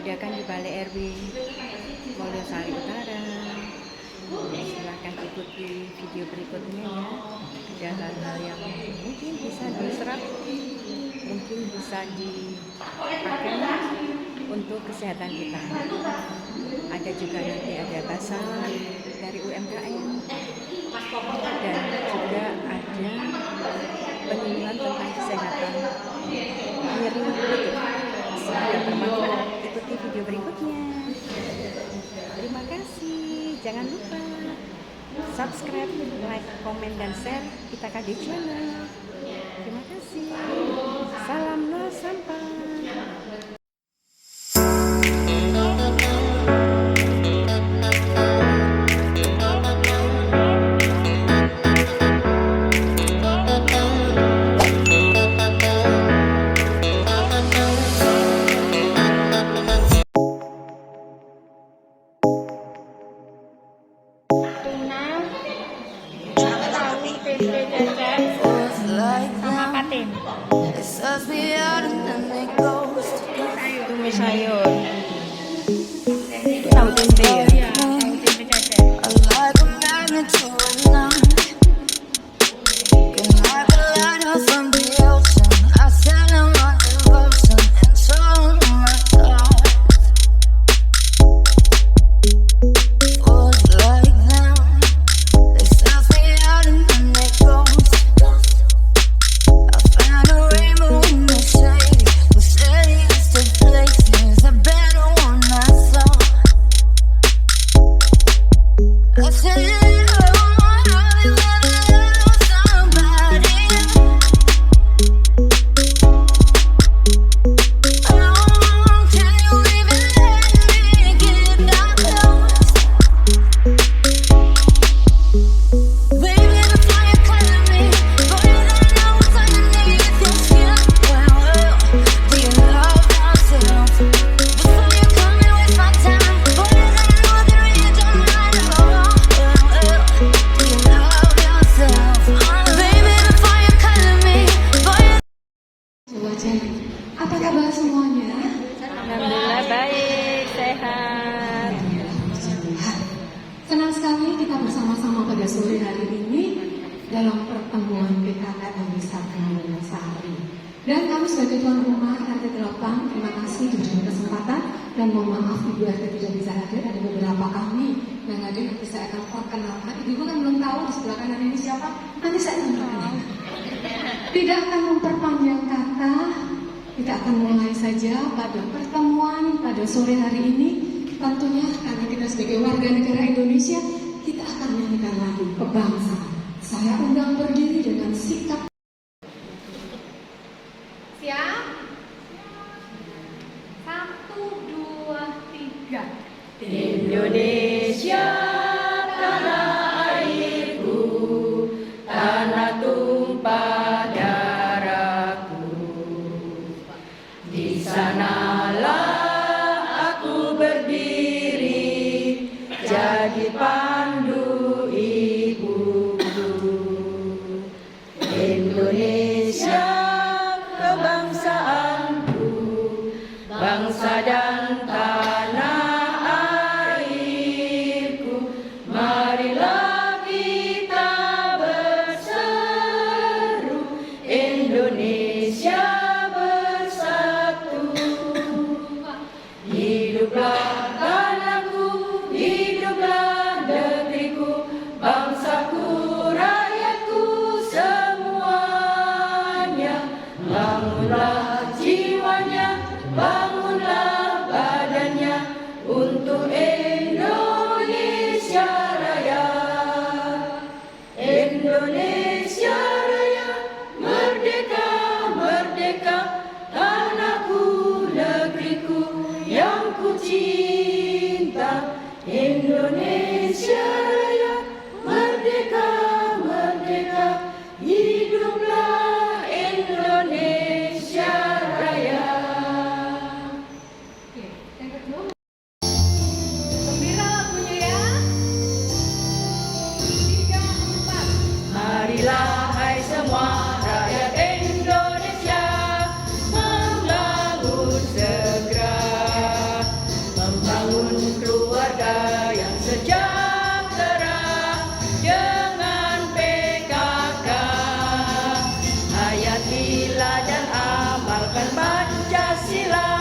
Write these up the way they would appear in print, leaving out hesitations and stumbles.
diadakan di Balai RW Wolyosari Utara. Silahkan ikuti video berikutnya ya. Ada hal-hal yang mungkin bisa diserap, mungkin bisa dipakai untuk kesehatan kita. Ada juga nanti ada bahasa dari UMKM, dan juga ada penyuluhan tentang kesehatan nyeri lutut. Semoga bermanfaat. Ikuti video berikutnya. Terima kasih. Jangan lupa subscribe, like, komen, dan share Kita KD Channel. Terima kasih. Salam no sampah. Tumis sayur. Tahu tempe ya? Apa kabar semuanya? Alhamdulillah baik, sehat. Senang sekali kita bersama-sama pada sore hari ini dalam pertemuan PKK dan Wisata Wolyosari. Dan kami sebagai tuan rumah RT 8, terima kasih diberikan kesempatan dan mohon maaf Ibu RT tidak bisa hadir. Ada beberapa kami yang hadir, nanti saya akan perkenalkan. Ibu kan belum tahu di sebelah kanan ini siapa, nanti saya akan perkenalkan. Tidak akan memperpanjang kata, kita akan mulai saja pada pertemuan pada sore hari ini. Tentunya karena kita sebagai warga negara Indonesia, kita akan menyanyikan lagu kebangsaan. Saya undang berdiri dengan sikap. Siap? 1, 2, 3. Indonesia, tanah airku, tanah tumpah darahku. Di sanalah aku berdiri, jadi pandu ibuku. Indonesia, kebangsaanku, bangsa dan tanah airku. Marilah kita berseru, Indonesia bersatu. Hiduplah tanahku, hiduplah negeriku, bangsaku, rakyatku semuanya. Bangunlah jiwanya, bangunlah badannya untuk Indonesia Raya. Indonesia Raya, merdeka, merdeka, tanahku, negeriku yang ku cinta. Indonesia Raya, merdeka, merdeka, hiduplah Indonesia Raya. Yang kedua, gembira lagunya ya. 3, 4. Marilah hai semua rakyat Indonesia, membangun segera gila dan amalkan Pancasila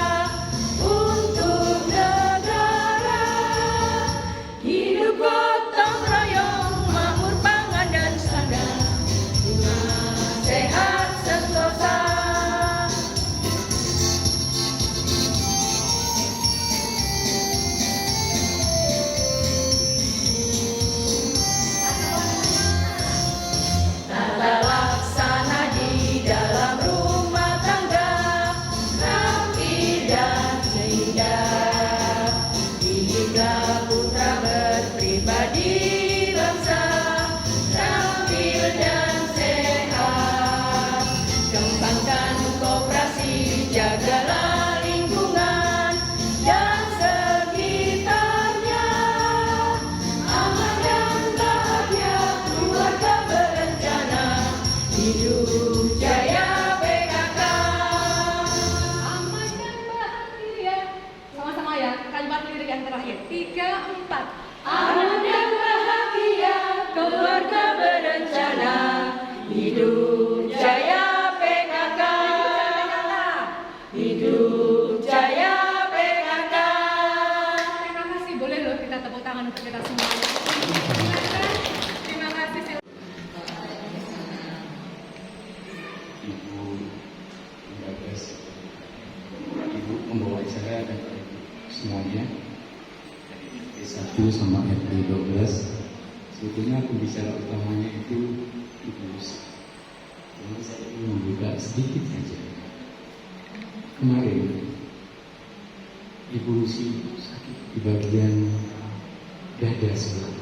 untuk negara. Hidup gotong royong, makmur pangan dan sandang, sehat sentosa. Tata laksana di dalam rumah tangga, rapi dan seindah. Didiklah putra berpribadi bangsa, terampil dan sehat. Kembangkan koperasi, jagalah lingkungan dan sekitarnya. Aman dan bahagia, keluarga berencana, hidup jaya PKK. Aman dan bahagia. Sama-sama ya, kalimat lirik yang terakhir. 3, 4. Aman dan bahagia, keluarga berencana, hidup jaya PKK. Hidup jaya PKK. Terima kasih, boleh loh kita tepuk tangan untuk kita semua. Terima kasih. Ibu Menggagas, Ibu membawa saya dan semuanya dari RT 1 sama RT 12. Sebetulnya pembicara utamanya itu Ibu Lucy. Jadi saya ingin membuka sedikit saja. Kemarin Ibu Lucy sakit di bagian dada sebelah.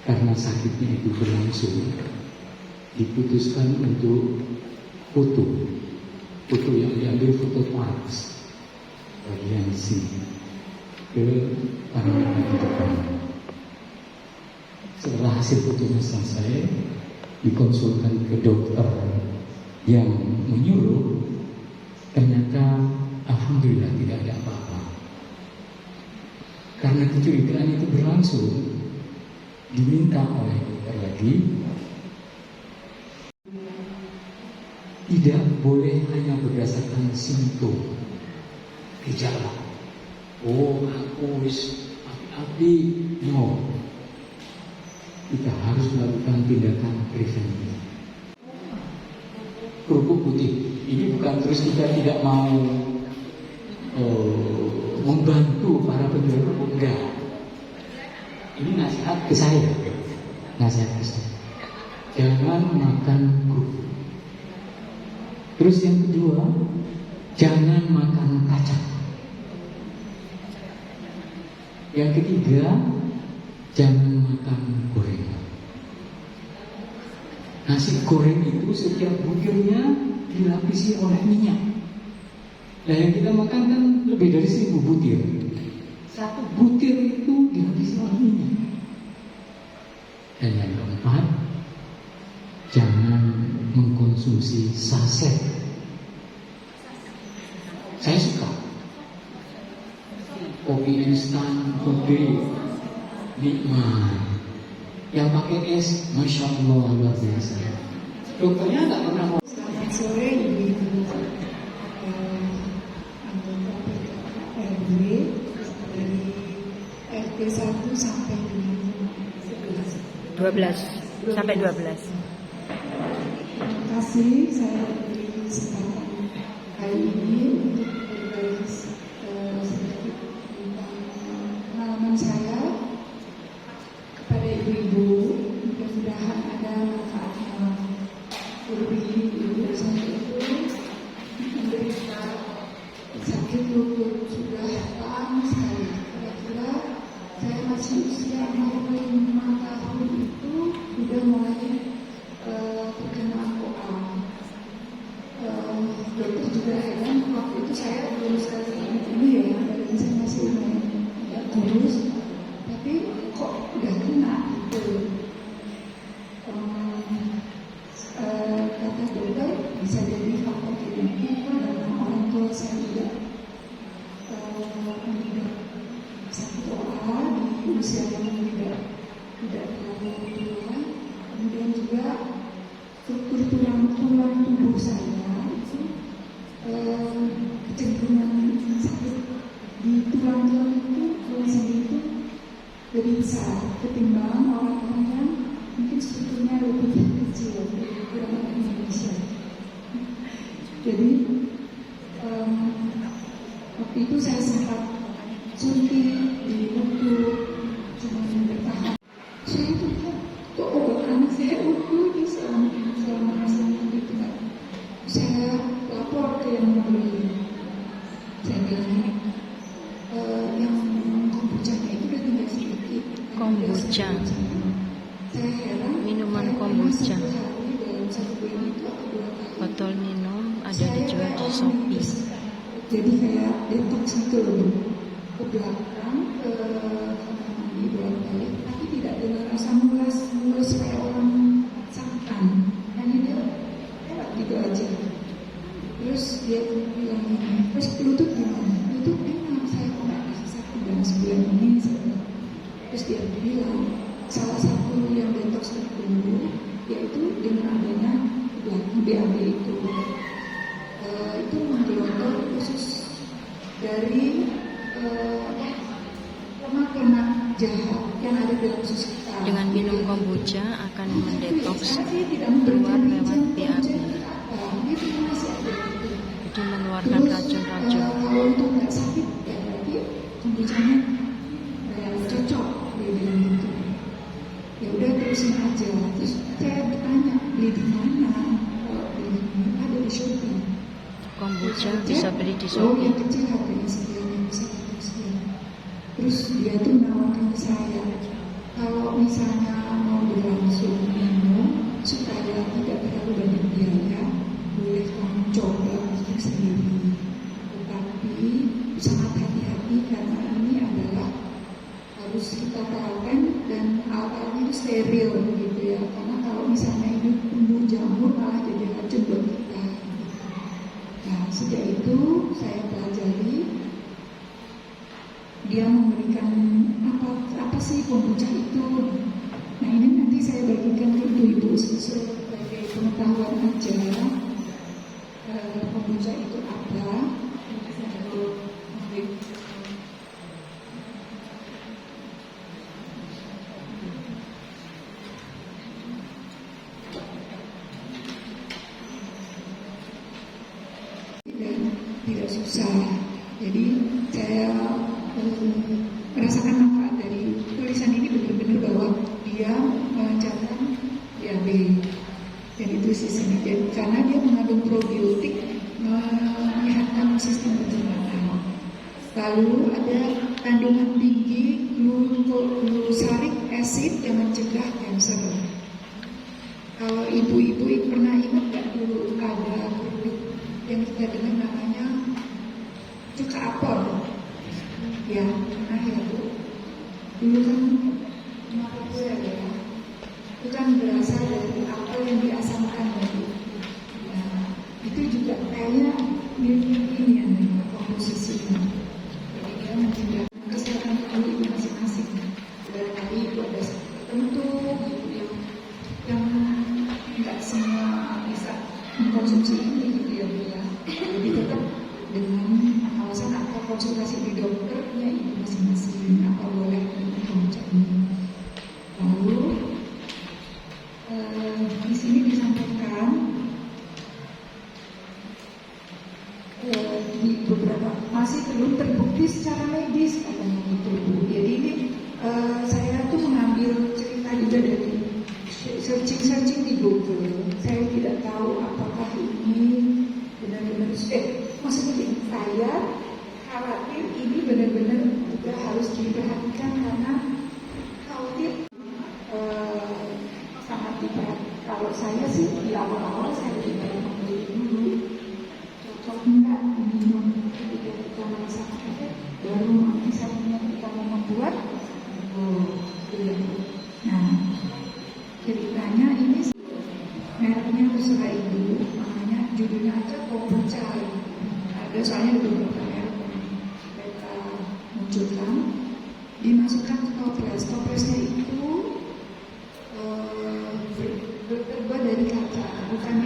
Karena sakitnya itu berlangsung, diputuskan untuk foto yang diambil foto parks bagian sini ke panorama di depan. Setelah hasil fotonya selesai, dikonsulkan ke dokter yang menyuruh, ternyata alhamdulillah tidak ada apa-apa. Karena kecurigaan itu berlangsung, diminta oleh dokter lagi, tidak boleh hanya berdasarkan simptom, gejala. Oh, aku wis api, no. Kita harus melakukan tindakan preventif. Kerupuk putih ini bukan terus kita tidak mau membantu para penjual kerupuk, enggak. Ini nasihat ke saya, jangan makan kerupuk. Terus yang kedua, jangan makan kacang. Yang ketiga, jangan makan gorengan. Nasi goreng itu setiap butirnya dilapisi oleh minyak. Nah, yang kita makan kan lebih dari 1000 butir. Satu butir itu dilapisi oleh minyak. Dan yang keempat, jangan mengkonsumsi saset. Saya suka kopi instan, kopi nikmat. Yang pakai es, masya Allah, luar biasa. Dokternya nggak pernah mau. Selamat sore ibu-ibu anggota PKRW dari RT 1 sampai dengan 12 sampai 12. Terima kasih saya diberi kesempatan kali ini untuk berbagi sedikit tentang pengalaman saya kepada ibu-ibu. Mudah-mudahan ada manfaatnya. Lebih ibu saya itu menderita sakit lutut sudah lama sekali. Kira-kira saya masih usia 65 tahun itu sudah mulai terkena koam. Dokter juga heran, waktu itu saya belum sekali ini ya, badan saya masih tidak kurus, tapi kok udah kena gitu. Kata dokter bisa jadi faktor genetik karena orang tua saya juga sakit OA di usia yang tidak terlalu tua, kemudian juga struktur seluruh tulang tubuh saya itu kecenderungan sakit di tulang-tulang itu, tulang itu lebih besar ketimbang orang-orang yang mungkin strukturnya lebih kecil, lebih kurang dari Indonesia. Jadi waktu itu saya sempat suntik di waktu cuma bertahan. Saya itu kok obat anak saya waktu selama masa itu kan. Saya lapor ke yang membeli. Saya bilang yang kombuchanya itu udah tinggal sedikit. Kombucha. Saya heran. Minuman kombucha. Dalam 1 bulan itu atau 2 kali. Botol minum ada dijual di Shopee. Jadi kayak detox gitu loh, ke belakang, ke kamar mandi bolak-balik, tapi tidak dengan rasa mulus kayak orang sakit. Hanya dia lewat gitu aja. Terus dia bilang ini, terus lutut gimana? Lutut enak, saya kok nggak kasih sakit dalam sebulan ini. Terus dia bilang salah satu yang detox itu yaitu dengan adanya BAB itu. Itu menggelontor khusus dari lemak-lemak jahat yang ada dalam usus kita. Dengan minum kombucha akan mendetoks keluar lewat BAB. Jadi mengeluarkan racun-racun. Kalau itu nggak sakit, ya berarti kombuchanya cocok, dia bilang gitu. Ya udah terusin aja. Terus saya bertanya, beli di mana? Kalau beli di mana? Ada di Shopee. Kombucha bisa beli di Oh, Shopee. yang kecil harganya sekian, yang besar harganya sekian. Terus dia tuh nawarkan ke saya, kalau misalnya mau berlangsung minum supaya tidak terlalu banyak biaya, boleh kamu coba untuk sendiri. Tetapi sangat hati-hati karena ini adalah harus kita terapkan dan alatnya itu steril gitu ya. Karena kalau misalnya ini tumbuh jamur malah jadi racun buat kita. Nah, sejak itu saya pelajari dia memberikan apa sih kombucha itu. Nah, ini nanti saya bagikan ke ibu-ibu sebagai pengetahuan aja. Kombucha itu apa? Tidak susah. Jadi saya merasakan manfaat dari tulisan ini benar-benar bahwa dia melancarkan BAB dan itu di sini. Dan karena dia mengandung probiotik menyehatkan sistem pencernaan. Lalu ada kandungan tinggi glucosaric acid yang mencegah kanker. Kalau ibu-ibu pernah ingat nggak dulu ada produk yang kita dengar namanya cuka apel, ya, nah ya Bu, dulu kan populer ya, itu kan berasal dari apel yang diasamkan tadi. Nah, itu juga kayaknya ini yang komposisinya, jadi dia mencegah kesehatan kulit masing-masing. Barangkali itu ada tertentu yang nggak semua bisa mengkonsumsi ini gitu ya Bu ya. Jadi tetap dengan alasan apa konsultasi di dokternya itu masing-masing apa boleh kombucha ini. Lalu di sini disampaikan di beberapa masih belum terbukti secara medis katanya gitu Bu. Jadi ini saya tuh mengambil cerita juga dari searching di Google. Saya tidak tahu apakah ini benar-benar maksudnya saya khawatir ini benar-benar juga harus diperhatikan karena khawatir sangat diperhatikan. Kalau saya sih di awal-awal saya lebih baik membeli dulu cocok enggak minum ketika kita merasakan baru misalnya kita mau membuat nah ceritanya ini mereknya terserah ibu, makanya judulnya aja kombucha. Ada soalnya ada beberapa merek yang mereka munculkan, dimasukkan ke toples. Toplesnya itu terbuat dari kaca, bukan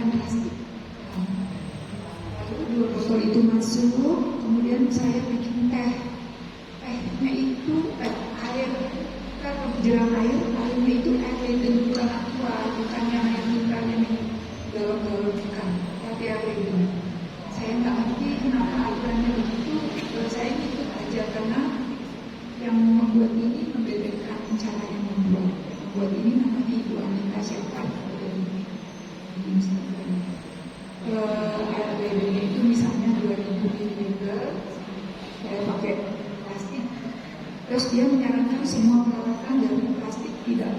masuk, kemudian saya bikin teh. Tehnya itu air, kalau jeram airnya itu air leden, bukan aqua, bukan yang air mineral yang galon-galon, bukan, tapi air leden. Saya nggak ngerti kenapa aturannya begitu. Kalau saya ikut aja karena yang membuat ini membedakan cara yang membuat ini namanya Ibu Anita siapa dari Instagram. Air ledennya itu misalnya 2000 ml, saya pakai plastik. Terus dia menyarankan semua peralatan dari plastik, tidak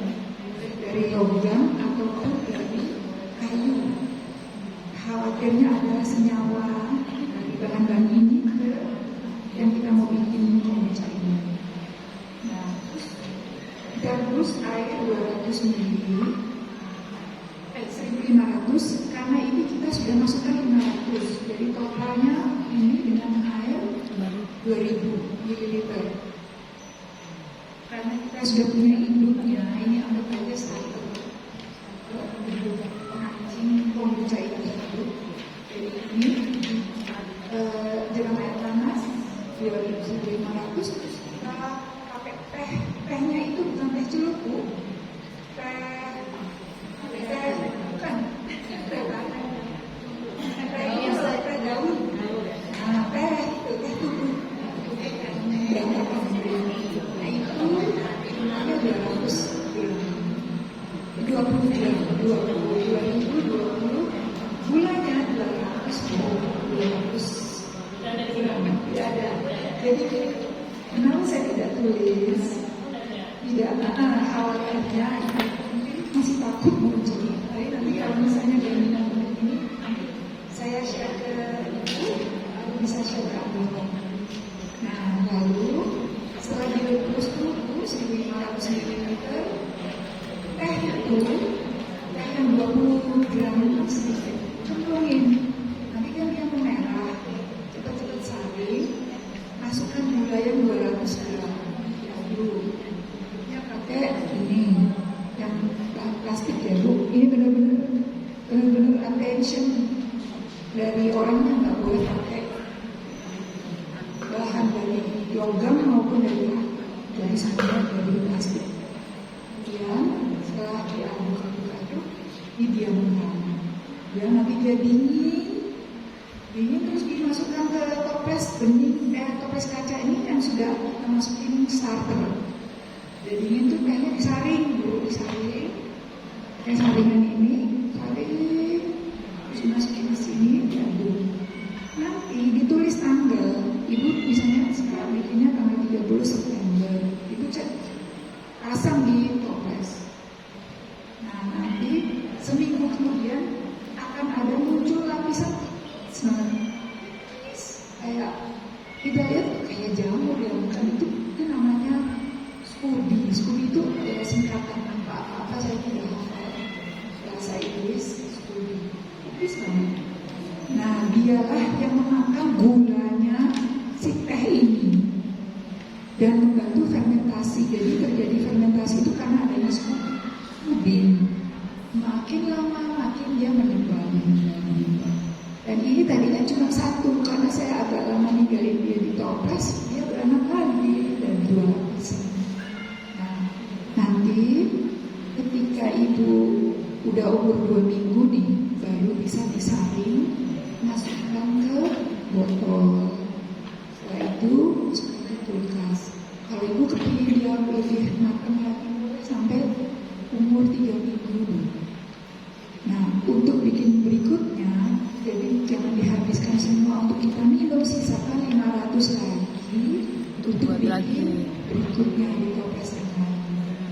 dari logam ataupun dari kayu. Khawatirnya ada senyawa dari bahan-bahan ini ke yang kita mau bikin kombucha ini. Nah, kita rebus air 200 ml, 1500, karena ini kita sudah masukkan 500, jadi totalnya ini dengan air 2000 ml. Karena kita sudah punya induknya, ini anggap aja starter. Pengancing kombucha itu. Jadi ini jeram air panas 2500, terus kita pakai tehnya itu bukan teh celupuk, teh daun. Nah, teh tubuh. Nah, itu jumlahnya 220 gulanya 200 tidak ada. Jadi kenapa saya tidak tulis, tidak khawatirnya masih takut mau jadi. Tapi nanti kalau misalnya dia minum ini, saya share ke ibu, aku bisa share ke abang. Nah, lalu setelah direbus dulu 1500 ml, teh itu teh yang 20 gram itu sedikit cemplungin. Nanti kan dia merah, cepat-cepat saring, masukkan gula yang 200 gram. Lalu ya pakai ini yang plastik ya Bu. Ini benar-benar attention dari orangnya, nggak boleh pakai bahan dari logam maupun dari sandal dari plastik. Kemudian setelah diaduk-aduk, didiamkan. Dan nanti dia dingin terus dimasukkan ke toples bening, toples kaca ini yang sudah kita masukin starter. Jadi dingin tuh tehnya disaring dulu, disaring. Saringan ini saring, terus dimasukin ke sini, diaduk. Nanti ditulis tanggal. Ibu misalnya sekarang bikinnya tanggal 30 September. Ibu cek, pasang di toples. Nah, nanti seminggu kemudian akan ada muncul lapisan kayak kita lihat kayak jamur ya, bukan itu namanya Scooby. Scooby itu singkatan apa saya tidak hafal bahasa Inggris. Scooby itu sama. Nah, dialah yang memakan gulanya si teh ini dan membantu fermentasi. Jadi terjadi fermentasi itu karena adanya Scooby. Makin lama makin dia menebal. Dan ini tadinya cuma satu, karena saya agak lama ninggalin dia di toples, dia beranak lagi dan 2 lapisan. Nah, nanti ketika ibu udah umur 2 minggu nih, baru bisa disaring, masukkan ke botol. Setelah itu masukkan ke kulkas. Kalau ibu kepingin dia lebih matang lagi, sampai umur 3 minggu. Nah, untuk bikin berikutnya, jadi jangan dihabiskan semua untuk kita minum, sisakan 500 lagi untuk bikin berikutnya di toples tengah.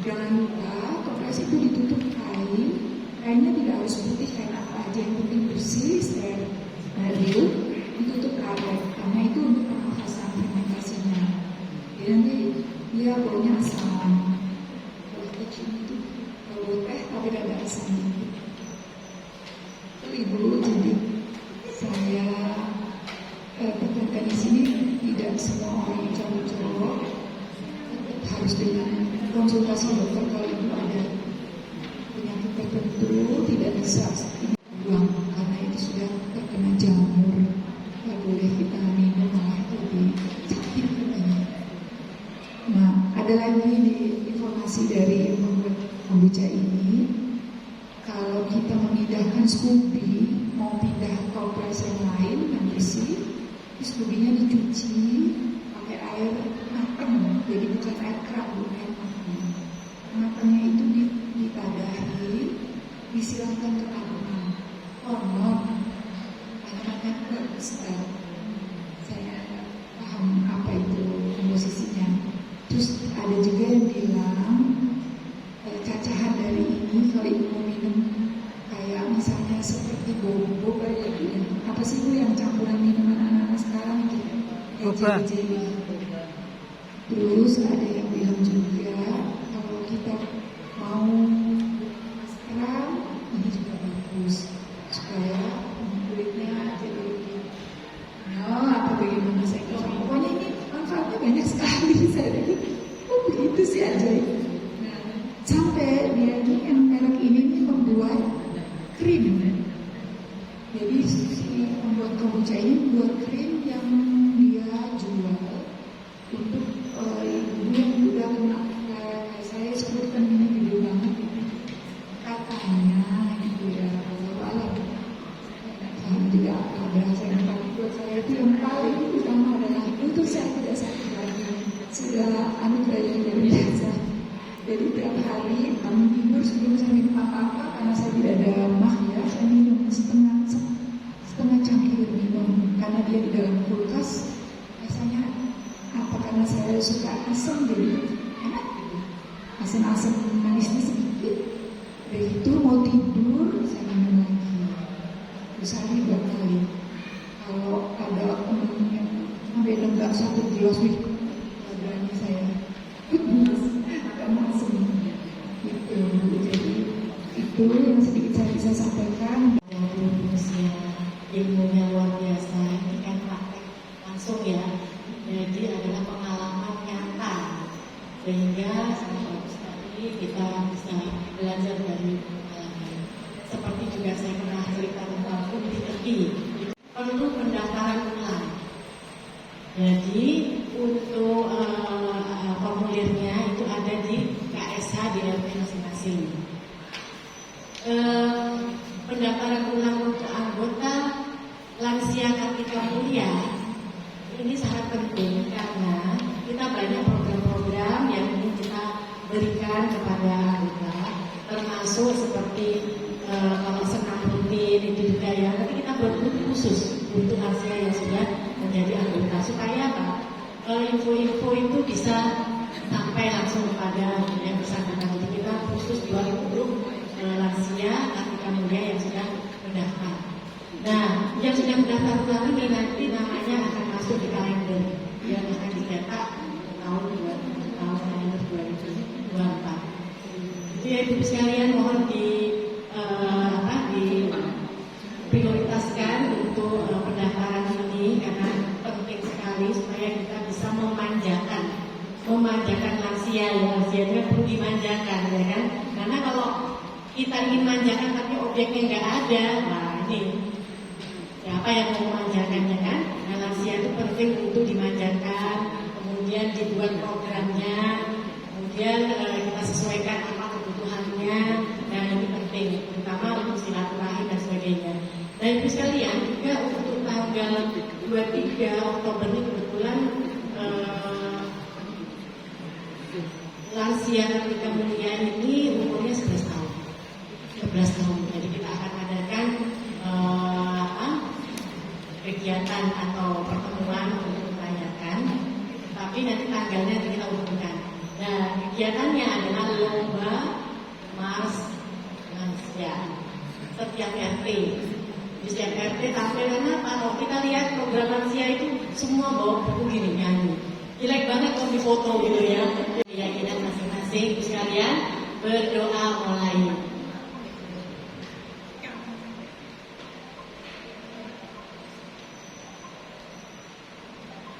Jangan lupa toples itu ditutup kain, kainnya tidak harus putih, kain apa aja yang penting bersih, steril, ditutup karet, karena itu untuk pernafasan fermentasinya. Jadi nanti dia baunya asam. Kalau kecil itu bau teh tapi ada asamnya. Ibu, jadi saya tekankan di sini tidak semua orang yang cowok harus dengan konsultasi dokter. Kalau ibu ada penyakit tertentu tidak bisa buang karena itu sudah terkena jamur, nggak boleh boleh kita minum malah lebih sakit katanya. Nah, ada lagi di informasi dari pembuat kombucha ini, kalau kita memindahkan Scoopy, mau pindah ke operasi yang lain yang bersih, Scoopy-nya dicuci pakai air matang, jadi bukan air keran, bukan air matang. Matangnya itu ditadahi, disiramkan ke tanaman, hormon, tanamannya bagus. Saya paham apa itu komposisinya. Terus ada juga yang bilang cacahan dari ini kalau ibu mau minum kayak misalnya seperti boba ya, apa sih Bu yang campuran minuman anak-anak sekarang itu? Boba. Terus ada yang bilang juga kalau kita mau sekarang ini juga bagus supaya kulitnya jadi lebih. Nah, apa bagaimana saya tahu? Pokoknya ini manfaatnya banyak sekali. Saya pikir, oh begitu sih ajaib. Nah, sampai dia ini yang merek ini membuat krim. Jadi si pembuat kombucha ini membuat krim yang dia jual untuk ibu yang udah kena kayak saya sebutkan ini gede banget ini katanya gitu ya, walau saya tidak berasa yang paling buat saya itu yang paling utama adalah untuk saya tidak sakit lagi, sudah anugerah yang luar biasa. Jadi tiap hari kami tidur sebelum saya minum apa-apa karena saya tidak ada mah ya, saya minum setengah cangkir minum karena dia di dalam kulkas. Rasanya apa karena saya suka asam jadi enak gitu, asam-asam manisnya sedikit. Dari itu mau tidur saya minum lagi, sehari 2 kali. Kalau ada orang yang sampai enggak 1 gelas wih, nggak berani saya karena asam gitu. Jadi itu yang sedikit saya bisa sampaikan. Ilmunya luar biasa, ini kan praktek langsung ya, jadi adalah pengalaman nyata, sehingga sangat bagus sekali kita bisa belajar dari pengalaman. Seperti juga saya pernah cerita tentang di Turki, perlu pendaftaran ulang. Jadi untuk formulirnya itu ada di KSH di RT masing-masing. Pendaftaran ulang untuk anggota lansia ketika kuliah ini sangat penting karena kita banyak program-program yang ingin kita berikan kepada anggota, termasuk seperti kalau senam rutin itu juga ya, tapi kita butuh khusus untuk lansia yang sudah menjadi anggota supaya apa? Info-info itu bisa sampai langsung kepada yang bersangkutan. Jadi kita khusus buat grup lansia ketika mulia yang sudah mendaftar. Nah, yang sudah mendaftar ulang ini nanti namanya akan masuk di kalender yang akan dicetak tahun 2024. Jadi ya ibu sekalian mohon diprioritaskan untuk pendaftaran ini karena penting sekali supaya kita bisa memanjakan lansia ya, lansia itu perlu dimanjakan ya kan. Karena kalau kita ingin manjakan tapi objeknya nggak ada, nah ini siapa yang mau memanjakannya kan? Nah, lansia itu penting untuk dimanjakan, kemudian dibuat programnya, kemudian kita sesuaikan apa kebutuhannya, dan ini penting, terutama untuk silaturahim dan sebagainya. Dan ibu sekalian juga untuk tanggal 23 Oktober ini kebetulan lansia ketika mulia ini umurnya 11 tahun. 11 tahun. Jadi kita akan adakan kegiatan atau pertemuan untuk merayakan, tapi nanti tanggalnya kita umumkan. Nah, kegiatannya adalah lomba Mars Lansia setiap RT. Di setiap RT tampilannya apa? Kalau kita lihat program lansia itu semua bawa buku gini nyanyi. Jelek banget kalau di foto gitu ya. Keyakinan masing-masing sekalian berdoa mulai.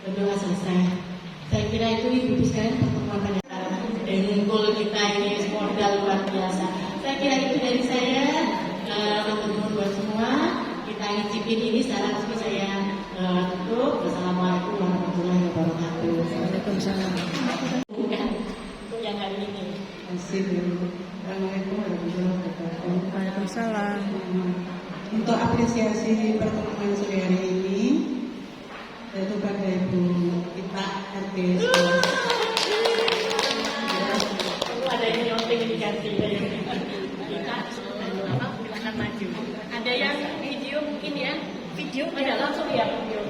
Berdoa selesai. Saya kira itu ibu sekalian pertemuan pada dengkul kita ini modal luar biasa. Saya kira itu dari saya, teman-teman buat semua. Kita ngicipin ini secara resmi saya tutup. Waalaikumsalam. Bukan untuk yang hari ini. Assalamualaikum warahmatullahi wabarakatuh. Waalaikumsalam. Untuk apresiasi pertemuan sore hari ini, yaitu pada Ibu Ita RT Sekolah. Ada yang nyonting di ganti. Silakan maju. Ada yang video mungkin ya? Video ada langsung ya video.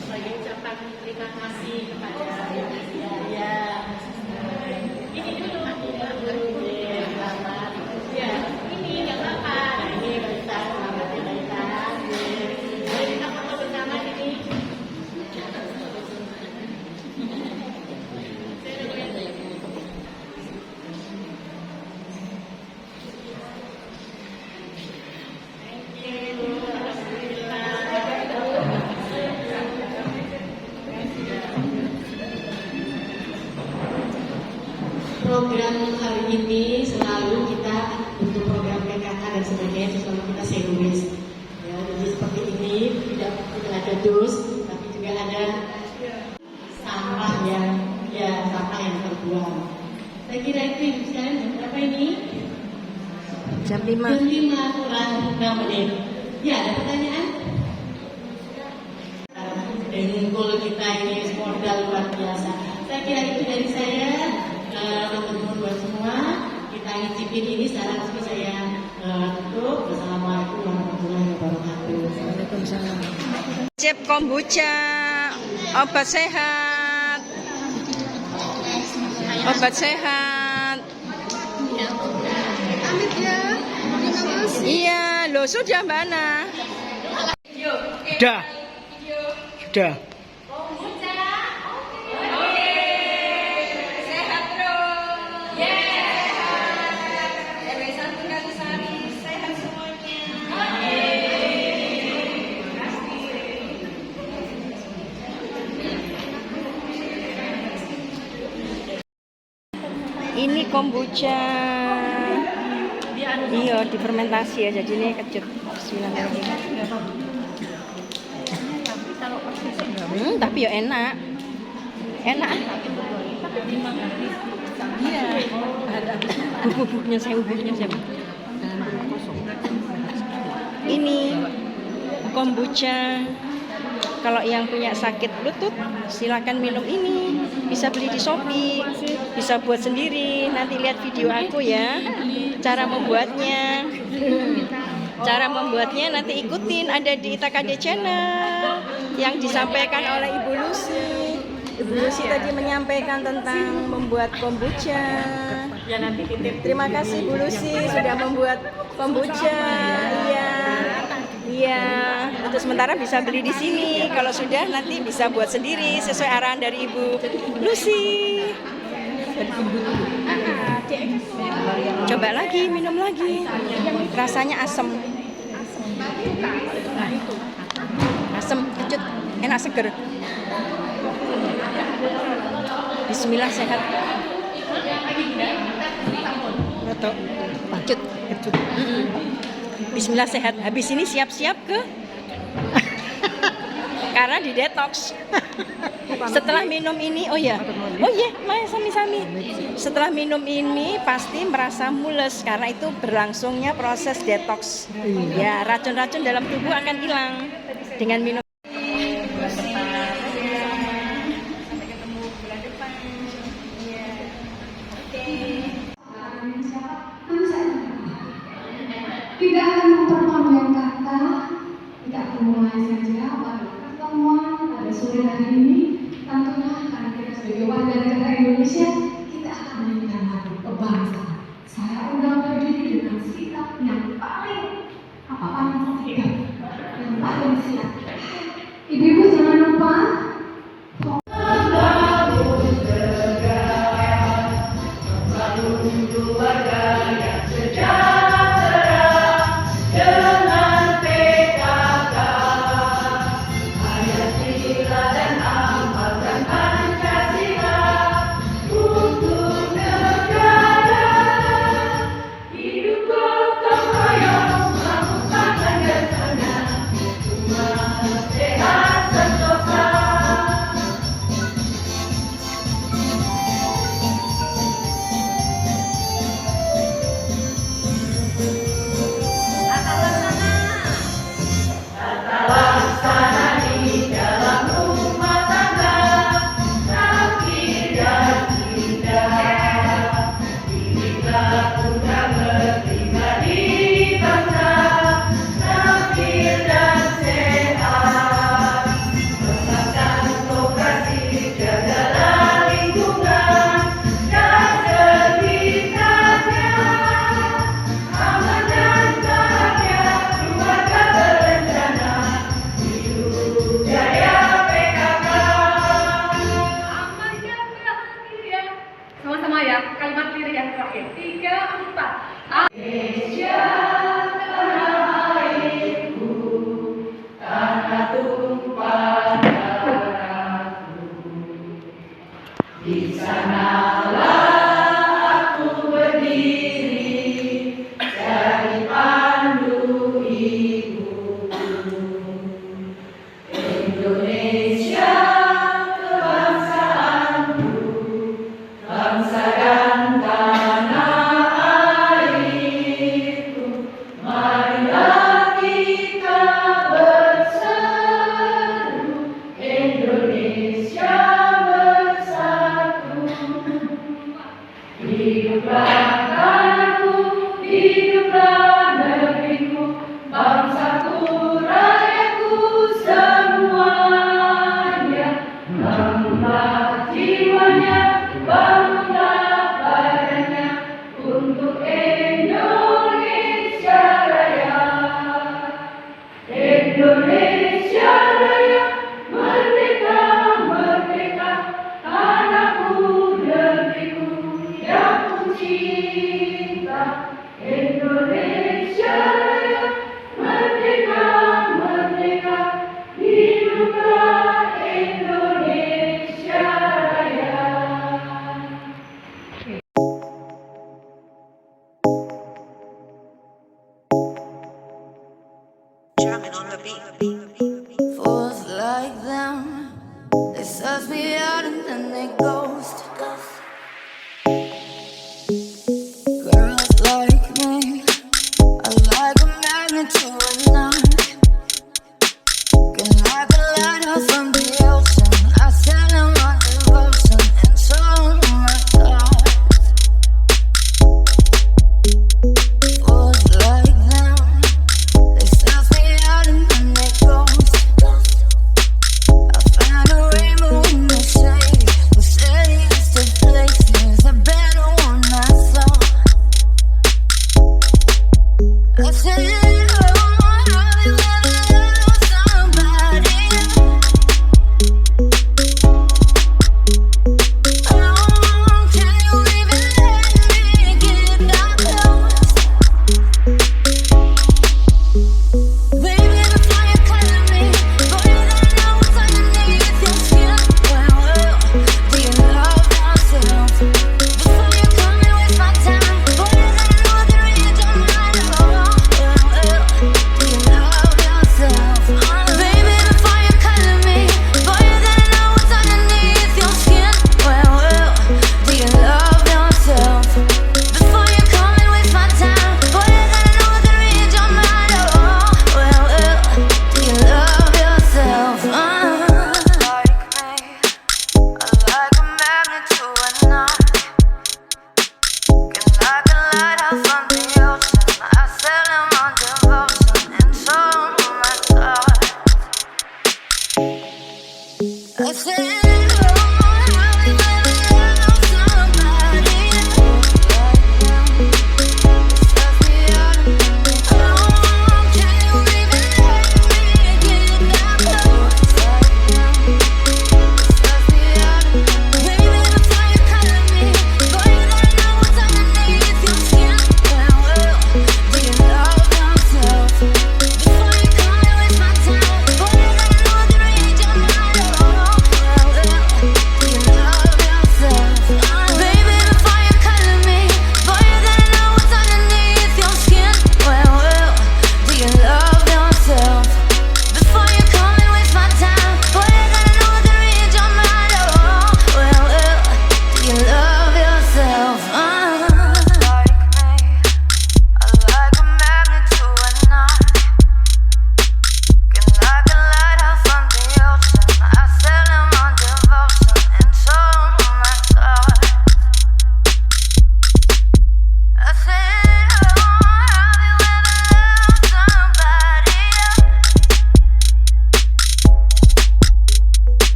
Sebagai ucapan terima kasih kepada ya. Ini dulu ya, selamat. Ya, ini nggak apa-apa. Nah, ini kita selamat ya Baita. Mari kita foto bersama ini. Program hari ini selalu kita untuk program PKK dan sebagainya selalu kita serius. Ya, jadi seperti ini tidak ada dus, tapi juga ada sampah yang terbuang. Saya kira itu sekarang jam berapa ini? Jam 5. Jam 5 kurang 6 menit. Ya, ada pertanyaan? Dengkul kita ini modal luar biasa. Saya kira itu dari saya. Teman-teman buat semua, kita ngicipin ini secara resmi saya tutup. Wassalamualaikum warahmatullahi wabarakatuh. Waalaikumsalam. Cep kombucha, obat sehat. Obat sehat. Amit ya. Terima kasih. Iya, loh sudah Mbak Ana. Sudah. Sudah. Sehat terus. Sehat. RW 1 Kalisari, sehat semuanya. Ini kombucha. Iya, difermentasi ya, jadi ini kecut. Bismillahirrahmanirrahim. Tapi ya enak. Enak. Iya. Bubuknya saya siapa? Ini kombucha. Kalau yang punya sakit lutut, silakan minum ini. Bisa beli di Shopee, bisa buat sendiri. Nanti lihat video aku ya. Cara membuatnya. Cara membuatnya nanti ikutin, ada di ITKD Channel yang disampaikan oleh Ibu Lucy. Ibu Lucy tadi menyampaikan tentang membuat kombucha. Ya nanti titip. Terima kasih Bu Lucy sudah membuat kombucha. Iya. Iya. Untuk sementara bisa beli di sini. Kalau sudah nanti bisa buat sendiri sesuai arahan dari Ibu Lucy. Coba lagi, minum lagi. Rasanya asam. Asam, kecut, enak seger. Bismillah sehat. Roto, kecut. Bismillah sehat. Habis ini siap-siap ke karena di detox. Setelah minum ini, oh iya, sami-sami. Setelah minum ini pasti merasa mules karena itu berlangsungnya proses detox. Ya, racun-racun dalam tubuh akan hilang dengan minum. Tidak akan memperpanjang kata, tidak akan mulai saja pada pertemuan pada sore hari ini. Tentunya karena kita sebagai warga negara Indonesia, kita akan menyanyikan lagu kebangsaan. Saya undang berdiri dengan sikap yang paling sikap yang paling siap. Ibu-ibu jangan lupa. Pancasila untuk them. They suss me out and then they ghost. Girls like me are like a magnet to a knot. Can like a lighthouse from the ocean. I sell them on devotion and show them my thoughts. Fools like them, they suss me out and then they ghost. I found a rainbow in the shade, with cities to places, a better one I saw. I said,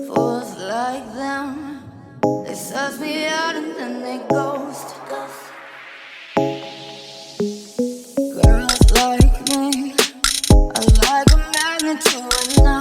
fools like them, they suss me out and then they ghost. Girls like me are like a magnet to a knot.